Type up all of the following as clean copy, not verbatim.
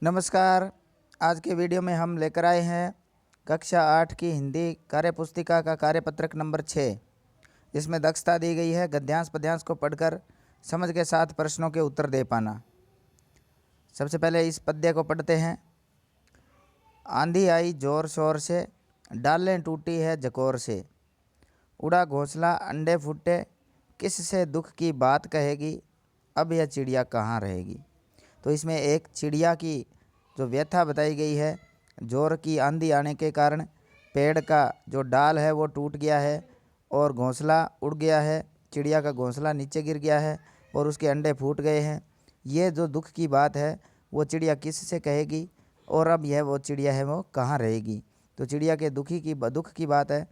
नमस्कार। आज के वीडियो में हम लेकर आए हैं कक्षा 8 की हिंदी कार्यपुस्तिका का कार्यपत्रक नंबर 6। इसमें दक्षता दी गई है गद्यांश पद्यांश को पढ़कर समझ के साथ प्रश्नों के उत्तर दे पाना। सबसे पहले इस पद्य को पढ़ते हैं। आंधी आई जोर शोर से, डालें टूटी है झकोर से, उड़ा घोंसला अंडे फूटे, किससे दुख की बात कहेगी, अब यह चिड़िया कहाँ रहेगी। तो इसमें एक चिड़िया की जो व्यथा बताई गई है। जोर की आंधी आने के कारण पेड़ का जो डाल है वो टूट गया है और घोंसला उड़ गया है। चिड़िया का घोंसला नीचे गिर गया है और उसके अंडे फूट गए हैं। ये जो दुख की बात है वो चिड़िया किससे कहेगी और अब यह वो चिड़िया है वो कहाँ रहेगी। तो चिड़िया के दुख की बात है।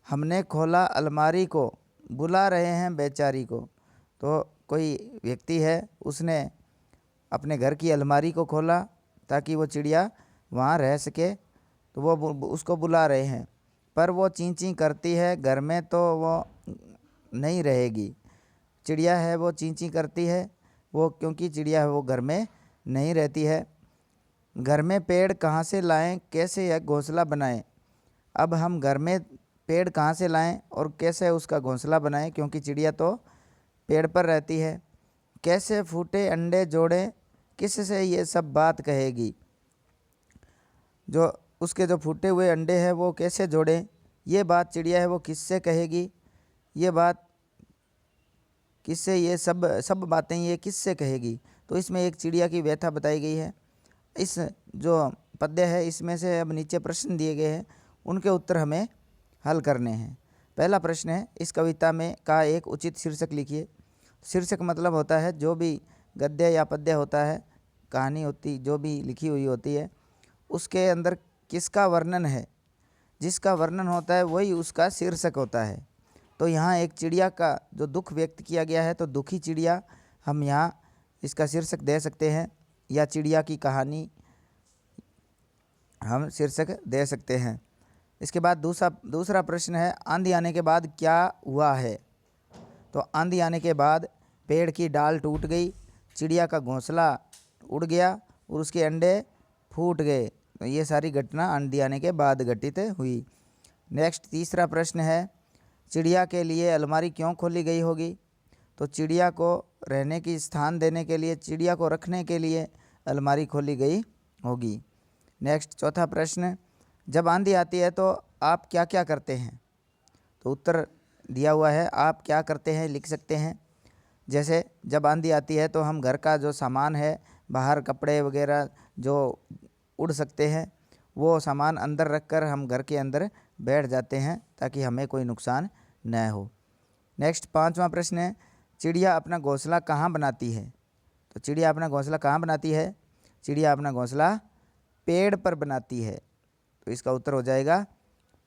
हमने खोला अलमारी को, बुला रहे हैं बेचारी को। तो कोई व्यक्ति है, उसने अपने घर की अलमारी को खोला ताकि वो चिड़िया वहाँ रह सके, तो वो उसको बुला रहे हैं, पर वो चीं चीं करती है घर में, तो वो नहीं रहेगी। चिड़िया है वो चीं चीं करती है, वो क्योंकि चिड़िया है वो घर में नहीं रहती है। घर में पेड़ कहाँ से लाएं, कैसे यह घोंसला बनाएं। अब हम घर में पेड़ कहाँ से लाएं और कैसे उसका घोंसला बनाएं, क्योंकि चिड़िया तो पेड़ पर रहती है। कैसे फूटे अंडे जोड़े, किससे ये सब बात कहेगी। जो उसके जो फूटे हुए अंडे हैं वो कैसे जोड़ें, ये बात चिड़िया है वो किससे कहेगी। ये बात किससे, ये सब बातें ये किससे कहेगी। तो इसमें एक चिड़िया की व्यथा बताई गई है। इस जो पद्य है इसमें से अब नीचे प्रश्न दिए गए हैं, उनके उत्तर हमें हल करने हैं। पहला प्रश्न है, इस कविता में का एक उचित शीर्षक लिखिए। शीर्षक मतलब होता है जो भी गद्य या पद्य होता है, कहानी होती जो भी लिखी हुई होती है, उसके अंदर किसका वर्णन है। जिसका वर्णन होता है वही उसका शीर्षक होता है। तो यहाँ एक चिड़िया का जो दुख व्यक्त किया गया है, तो दुखी चिड़िया हम यहाँ इसका शीर्षक दे सकते हैं, या चिड़िया की कहानी हम शीर्षक दे सकते हैं। इसके बाद दूसरा प्रश्न है, आंधी आने के बाद क्या हुआ है। तो आंधी आने के बाद पेड़ की डाल टूट गई, चिड़िया का घोंसला उड़ गया और उसके अंडे फूट गए। तो ये सारी घटना आंधी आने के बाद घटित हुई। नेक्स्ट तीसरा प्रश्न है, चिड़िया के लिए अलमारी क्यों खोली गई होगी। तो चिड़िया को रहने की स्थान देने के लिए, चिड़िया को रखने के लिए अलमारी खोली गई होगी। नेक्स्ट चौथा प्रश्न, जब आंधी आती है तो आप क्या क्या करते हैं। तो उत्तर दिया हुआ है, आप क्या करते हैं लिख सकते हैं। जैसे जब आंधी आती है तो हम घर का जो सामान है, बाहर कपड़े वगैरह जो उड़ सकते हैं, वो सामान अंदर रखकर हम घर के अंदर बैठ जाते हैं ताकि हमें कोई नुकसान न हो। नेक्स्ट पांचवा प्रश्न है, चिड़िया अपना घोंसला कहाँ बनाती है। तो चिड़िया अपना घोंसला कहाँ बनाती है। चिड़िया अपना घोंसला पेड़ पर बनाती है। तो इसका उत्तर हो जाएगा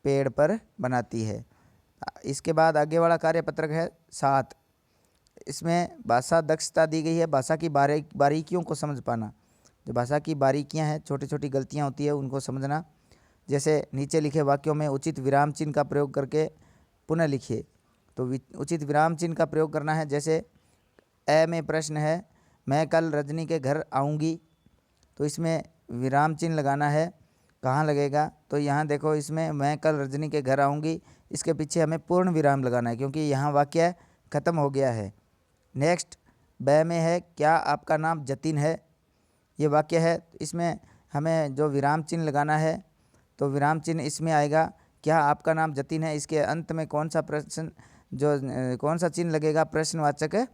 पेड़ पर बनाती है। इसके बाद आगे वाला कार्यपत्रक है 7। इसमें भाषा दक्षता दी गई है, भाषा की बारीकियों को समझ पाना। जो भाषा की बारीकियां हैं, छोटी छोटी गलतियां होती है, उनको समझना। जैसे नीचे लिखे वाक्यों में उचित विराम चिन्ह का प्रयोग करके पुनः लिखिए। तो उचित विराम चिन्ह का प्रयोग करना है। जैसे ए में प्रश्न है, मैं कल रजनी के घर आऊँगी। तो इसमें विराम चिन्ह लगाना है। कहाँ लगेगा, तो यहाँ देखो, इसमें मैं कल रजनी के घर आऊँगी, इसके पीछे हमें पूर्ण विराम लगाना है क्योंकि यहाँ वाक्य ख़त्म हो गया है। नेक्स्ट ब में है, क्या आपका नाम जतिन है। ये वाक्य है, इसमें हमें जो विराम चिन्ह लगाना है, तो विराम चिन्ह इसमें आएगा, क्या आपका नाम जतिन है। इसके अंत में कौन सा चिन्ह लगेगा, प्रश्नवाचक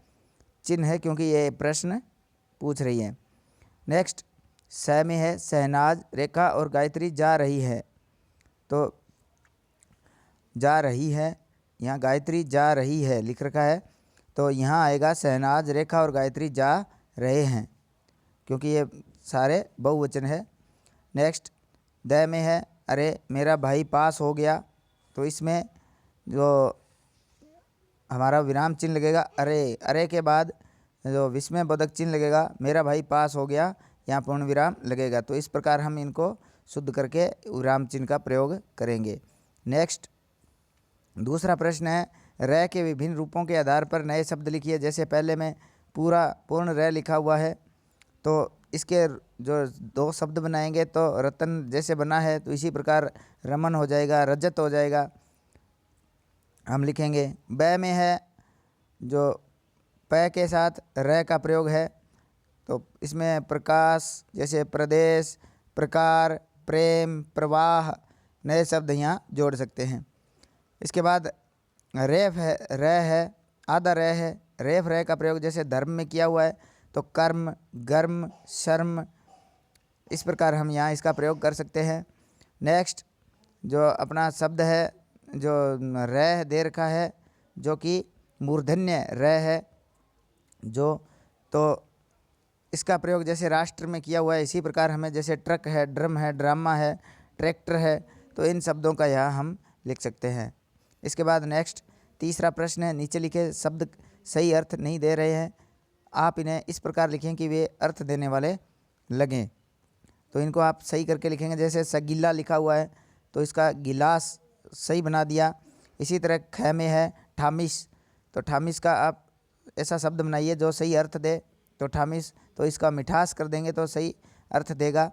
चिन्ह है, क्योंकि ये प्रश्न पूछ रही है। नेक्स्ट स में है, शहनाज रेखा और गायत्री जा रही है। तो जा रही है, यहाँ गायत्री जा रही है लिख रखा है, तो यहाँ आएगा शहनाज रेखा और गायत्री जा रहे हैं, क्योंकि ये सारे बहुवचन है। नेक्स्ट द में है, अरे मेरा भाई पास हो गया। तो इसमें जो हमारा विराम चिन्ह लगेगा अरे, अरे के बाद जो विस्मयबोधक चिन्ह लगेगा, मेरा भाई पास हो गया, यहाँ पूर्ण विराम लगेगा। तो इस प्रकार हम इनको शुद्ध करके विराम चिन्ह का प्रयोग करेंगे। नेक्स्ट दूसरा प्रश्न है, र के विभिन्न रूपों के आधार पर नए शब्द लिखिए। जैसे पहले में पूर्ण र लिखा हुआ है, तो इसके जो दो शब्द बनाएंगे तो रतन जैसे बना है तो इसी प्रकार रमन हो जाएगा, रजत हो जाएगा। हम लिखेंगे बै में है जो पै के साथ रै का प्रयोग है, तो इसमें प्रकाश जैसे प्रदेश, प्रकार, प्रेम, प्रवाह नए शब्द यहाँ जोड़ सकते हैं। इसके बाद रेफ है, रै है, आधा रै है। रेफ रै का प्रयोग जैसे धर्म में किया हुआ है तो कर्म, गर्म, शर्म, इस प्रकार हम यहाँ इसका प्रयोग कर सकते हैं। नेक्स्ट जो अपना शब्द है जो रै दे रखा है जो कि मूर्धन्य रै है जो, तो इसका प्रयोग जैसे राष्ट्र में किया हुआ है इसी प्रकार हमें जैसे ट्रक है, ड्रम है, ड्रामा है, ट्रैक्टर है, तो इन शब्दों का यहाँ हम लिख सकते हैं। इसके बाद नेक्स्ट तीसरा प्रश्न है, नीचे लिखे शब्द सही अर्थ नहीं दे रहे हैं, आप इन्हें इस प्रकार लिखें कि वे अर्थ देने वाले लगें। तो इनको आप सही करके लिखेंगे। जैसे सगीला लिखा हुआ है तो इसका गिलास सही बना दिया। इसी तरह ख में है ठामिस, तो ठामिस का आप ऐसा शब्द बनाइए जो सही अर्थ दे, तो ठामिस, तो इसका मिठास कर देंगे तो सही अर्थ देगा।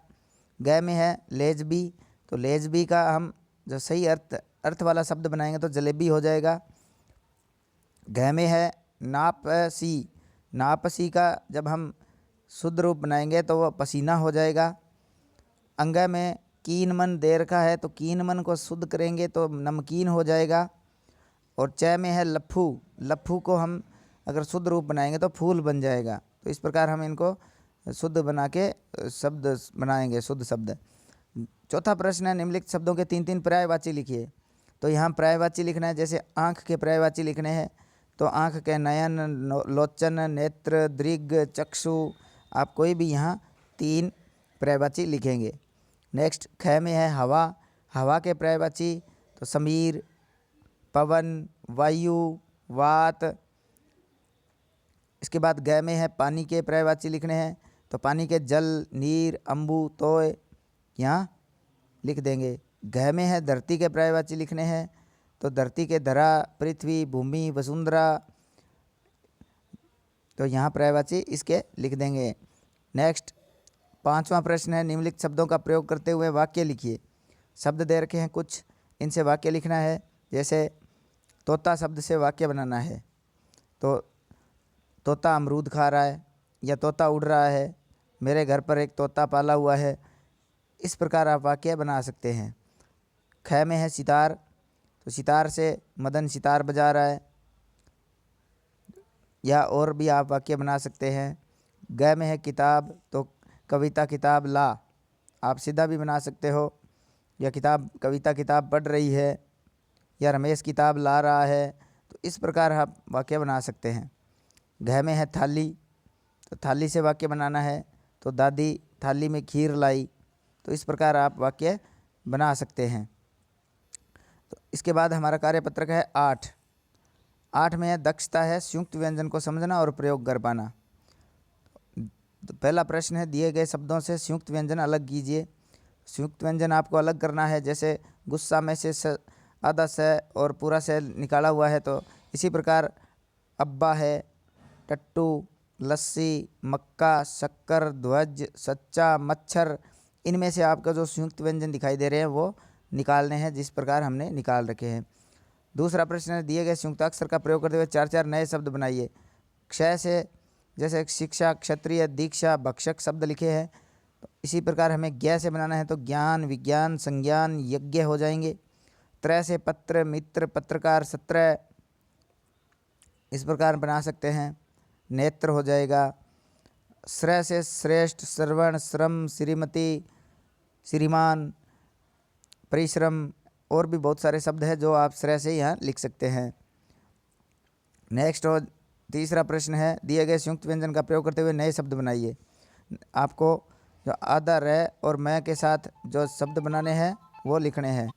गै में है लेजबी, तो लेजबी का हम जो सही अर्थ वाला शब्द बनाएंगे तो जलेबी हो जाएगा। घ में है नापसी, नापसी का जब हम शुद्ध रूप बनाएंगे तो वह पसीना हो जाएगा। अंग में कीन मन दे रखा है तो कीन मन को शुद्ध करेंगे तो नमकीन हो जाएगा। और च में है लफ्फू, लफ्फू को हम अगर शुद्ध रूप बनाएंगे तो फूल बन जाएगा। तो इस प्रकार हम इनको शुद्ध बना के शब्द बनाएंगे, शुद्ध शब्द। चौथा प्रश्न है, निम्नलिखित शब्दों के 3-3 पर्यायवाची लिखिए। तो यहाँ पर्यायवाची लिखना है, जैसे आँख के पर्यायवाची लिखने हैं तो आँख के नयन, लोचन, नेत्र, दृग, चक्षु, आप कोई भी यहाँ 3 पर्यायवाची लिखेंगे। नेक्स्ट ख में है हवा, हवा के पर्यायवाची तो समीर, पवन, वायु, वात। इसके बाद ग में है पानी के पर्यायवाची लिखने हैं तो पानी के जल, नीर, अम्बु, तोय यहाँ लिख देंगे। घ में है धरती के पर्यायवाची लिखने हैं तो धरती के धरा, पृथ्वी, भूमि, वसुंधरा, तो यहाँ पर्यायवाची इसके लिख देंगे। नेक्स्ट 5वां प्रश्न है, निम्नलिखित शब्दों का प्रयोग करते हुए वाक्य लिखिए। शब्द दे रखे हैं कुछ, इनसे वाक्य लिखना है। जैसे तोता शब्द से वाक्य बनाना है तो तोता अमरूद खा रहा है या तोता उड़ रहा है, मेरे घर पर एक तोता पाला हुआ है, इस प्रकार आप वाक्य बना सकते हैं। ख में है सितार, तो सितार से मदन सितार बजा रहा है, या और भी आप वाक्य बना सकते हैं। ग में है किताब, तो कविता किताब ला, आप सीधा भी बना सकते हो, या किताब कविता किताब पढ़ रही है, या रमेश किताब ला रहा है, तो इस प्रकार आप वाक्य बना सकते हैं। घ में है थाली, तो थाली से वाक्य बनाना है तो दादी थाली में खीर लाई, तो इस प्रकार आप वाक्य बना सकते हैं। तो इसके बाद हमारा कार्यपत्रक है 8 में है दक्षता है संयुक्त व्यंजन को समझना और प्रयोग कर पाना। तो पहला प्रश्न है, दिए गए शब्दों से संयुक्त व्यंजन अलग कीजिए। संयुक्त व्यंजन आपको अलग करना है, जैसे गुस्सा में से आधा से और पूरा से निकाला हुआ है तो इसी प्रकार अब्बा है, टट्टू, लस्सी, मक्का, शक्कर, ध्वज, सच्चा, मच्छर, इनमें से आपका जो संयुक्त व्यंजन दिखाई दे रहे हैं वो निकालने हैं, जिस प्रकार हमने निकाल रखे हैं। दूसरा प्रश्न है, दिए गए संयुक्ताक्षर का प्रयोग करते हुए 4-4 नए शब्द बनाइए। क्षय से जैसे शिक्षा, क्षत्रिय, दीक्षा, भक्षक शब्द लिखे हैं, तो इसी प्रकार हमें ज्ञ से बनाना है तो ज्ञान, विज्ञान, संज्ञान, यज्ञ हो जाएंगे। त्रय से पत्र, मित्र, पत्रकार, सत्रह, इस प्रकार बना सकते हैं, नेत्र हो जाएगा। श्रेय से श्रेष्ठ, श्रवण, श्रम, श्रीमती, श्रीमान, परिश्रम, और भी बहुत सारे शब्द हैं जो आप श्रेय से यहाँ लिख सकते हैं। नेक्स्ट और तीसरा प्रश्न है, दिए गए संयुक्त व्यंजन का प्रयोग करते हुए नए शब्द बनाइए। आपको जो आधा रै और मैं के साथ जो शब्द बनाने हैं वो लिखने हैं।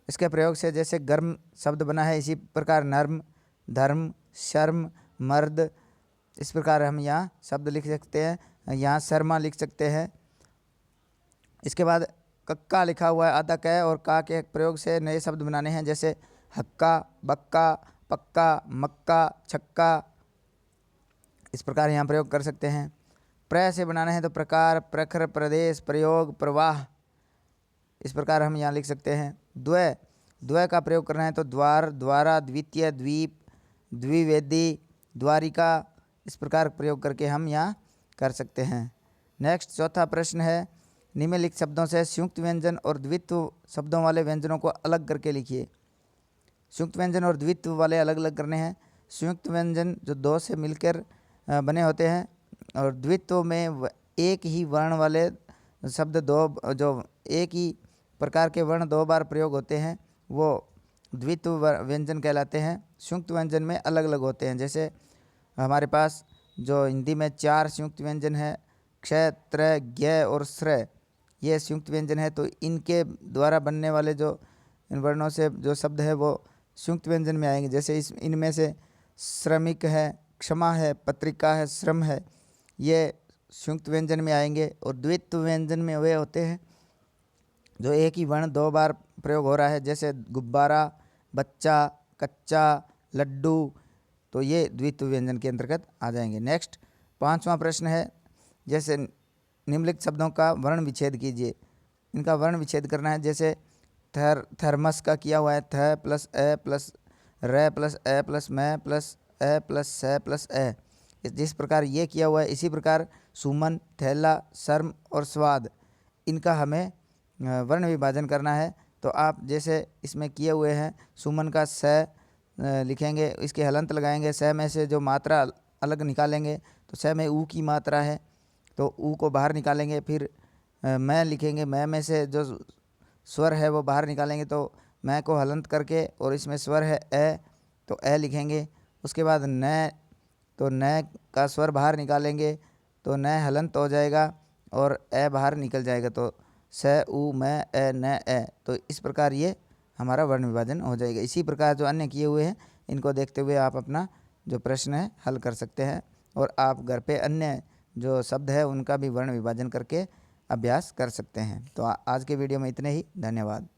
इसके प्रयोग से जैसे गर्म शब्द बना है, इसी प्रकार नर्म, धर्म, शर्म, मर्द, इस प्रकार हम यहाँ शब्द लिख सकते हैं। यहाँ शर्मा लिख सकते हैं। इसके बाद कक्का लिखा हुआ है, आधा क और का के प्रयोग से नए शब्द बनाने हैं, जैसे हक्का, बक्का, पक्का, मक्का, छक्का, इस प्रकार यहाँ प्रयोग कर सकते हैं। प्र से बनाना है तो प्रकार, प्रखर, प्रदेश, प्रयोग, प्रवाह, इस प्रकार हम यहाँ लिख सकते हैं। द्वय, द्वय का प्रयोग करना है तो द्वार, द्वारा, द्वितीय, द्वीप, द्विवेदी, द्वारिका, इस प्रकार प्रयोग करके हम यहाँ कर सकते हैं। नेक्स्ट चौथा प्रश्न है, निम्नलिखित शब्दों से संयुक्त व्यंजन और द्वित्व शब्दों वाले व्यंजनों को अलग करके लिखिए। संयुक्त व्यंजन और द्वित्व वाले अलग अलग करने हैं। संयुक्त व्यंजन जो दो से मिलकर बने होते हैं, और द्वित्व में एक ही वर्ण वाले शब्द दो, जो एक ही प्रकार के वर्ण दो बार प्रयोग होते हैं, वो द्वित्व व्यंजन कहलाते हैं। संयुक्त व्यंजन में अलग अलग होते हैं। जैसे हमारे पास जो हिंदी में 4 संयुक्त व्यंजन है, क्ष, त्र, ज्ञ और श्र, ये संयुक्त व्यंजन है। तो इनके द्वारा बनने वाले जो इन वर्णों से जो शब्द है वो संयुक्त व्यंजन में आएंगे। जैसे इनमें से श्रमिक है, क्षमा है, पत्रिका है, श्रम है, ये संयुक्त व्यंजन में आएंगे। और द्वित्व व्यंजन में वे होते हैं जो एक ही वर्ण दो बार प्रयोग हो रहा है, जैसे गुब्बारा, बच्चा, कच्चा, लड्डू, तो ये द्वित्व व्यंजन के अंतर्गत आ जाएंगे। नेक्स्ट 5वां प्रश्न है, जैसे निम्नलिखित शब्दों का वर्ण विच्छेद कीजिए। इनका वर्ण विच्छेद करना है। जैसे थर्मस का किया हुआ है, थ प्लस ए प्लस र प्लस ए प्लस मैं प्लस ए प्लस स प्लस ए, जिस प्रकार ये किया हुआ है, इसी प्रकार सुमन, थैला, शर्म और स्वाद, इनका हमें वर्ण विभाजन करना है। तो आप जैसे इसमें किए हुए हैं, सुमन का स लिखेंगे, इसके हलंत लगाएंगे, स में से जो मात्रा अलग निकालेंगे तो स में ऊ की मात्रा है तो ऊ को बाहर निकालेंगे। फिर मैं लिखेंगे, मैं में से जो स्वर है वो बाहर निकालेंगे, तो मैं को हलंत करके और इसमें स्वर है ए, तो ए लिखेंगे। उसके बाद न, तो न का स्वर बाहर निकालेंगे तो न हलंत हो जाएगा और ए बाहर निकल जाएगा, तो स ऊ मैं ए न ए, तो इस प्रकार ये हमारा वर्ण विभाजन हो जाएगा। इसी प्रकार जो अन्य किए हुए हैं, इनको देखते हुए आप अपना जो प्रश्न है हल कर सकते हैं, और आप घर पे अन्य जो शब्द है उनका भी वर्ण विभाजन करके अभ्यास कर सकते हैं। तो आज के वीडियो में इतने ही। धन्यवाद।